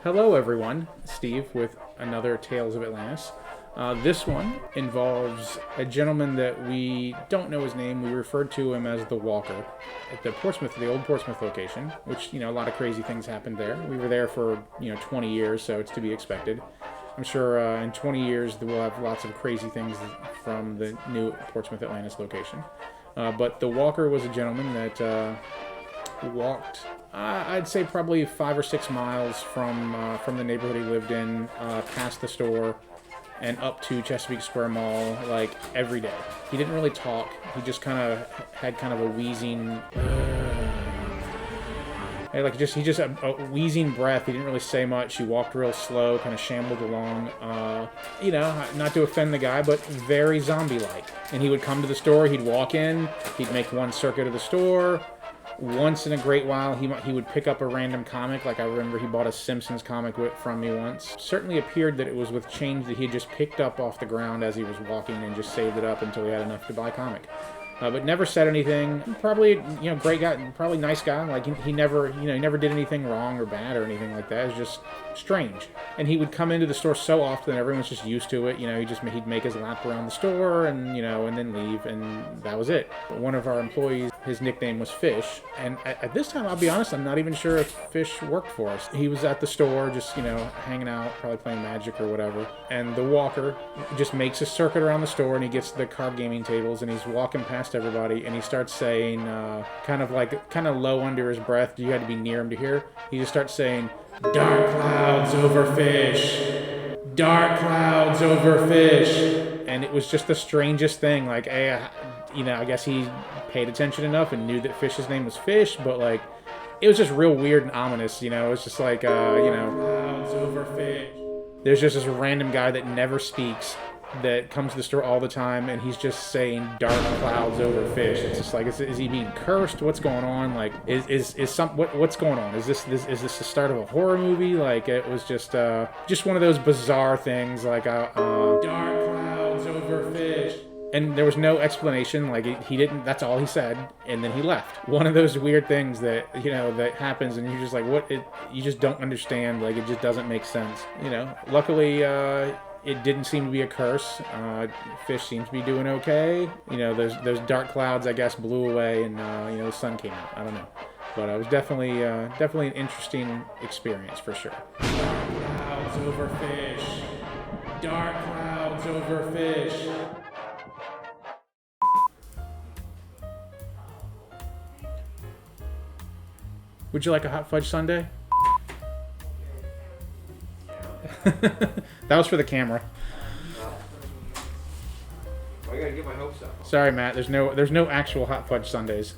Hello everyone, Steve with another Tales of Atlantis. This one involves a gentleman that we don't know his name. We referred to him as the Walker at the old Portsmouth location, which, a lot of crazy things happened there. We were there for, 20 years, so it's to be expected. I'm sure in 20 years we'll have lots of crazy things from the new Portsmouth Atlantis location. But the Walker was a gentleman that walked, I'd say probably 5 or 6 miles from the neighborhood he lived in, past the store, and up to Chesapeake Square Mall, like, every day. He didn't really talk. He just had a wheezing, a wheezing breath. He didn't really say much. He walked real slow, kind of shambled along. Not to offend the guy, but very zombie-like. And he would come to the store. He'd walk in. He'd make one circuit of the store. Once in a great while, he would pick up a random comic. Like, I remember he bought a Simpsons comic from me once. Certainly appeared that it was with change that he had just picked up off the ground as he was walking and just saved it up until he had enough to buy a comic. But never said anything. Probably, great guy, probably nice guy. Like, he never did anything wrong or bad or anything like that. It was just strange. And he would come into the store so often, everyone's just used to it. He'd make his lap around the store and then leave, and that was it. One of our employees, his nickname was Fish, and at this time, I'll be honest, I'm not even sure if Fish worked for us. He was at the store, just, hanging out, probably playing Magic or whatever, and the Walker just makes a circuit around the store, and he gets to the card gaming tables, and he's walking past everybody, and he starts saying, kind of low under his breath, you had to be near him to hear, he just starts saying, "Dark clouds over fish, dark clouds over fish," and it was just the strangest thing, like, I guess he paid attention enough and knew that Fish's name was Fish, but, like, it was just real weird and ominous, it was just like, clouds over fish. There's just this random guy that never speaks, that comes to the store all the time, and he's just saying dark clouds over fish. It's just like, is he being cursed? What's going on? Like, what's going on? Is this the start of a horror movie? Like, it was just one of those bizarre things, like, dark clouds over fish. And there was no explanation, like, he didn't, that's all he said, and then he left. One of those weird things that, that happens, and you're just like, you just don't understand, like, it just doesn't make sense. Luckily, it didn't seem to be a curse. Fish seems to be doing okay. Those dark clouds, I guess, blew away, and, the sun came out. I don't know. But it was definitely an interesting experience, for sure. Dark clouds over fish. Dark clouds over fish. Would you like a hot fudge sundae? That was for the camera. I gotta get my hopes up. Sorry, Matt. There's no actual hot fudge sundaes.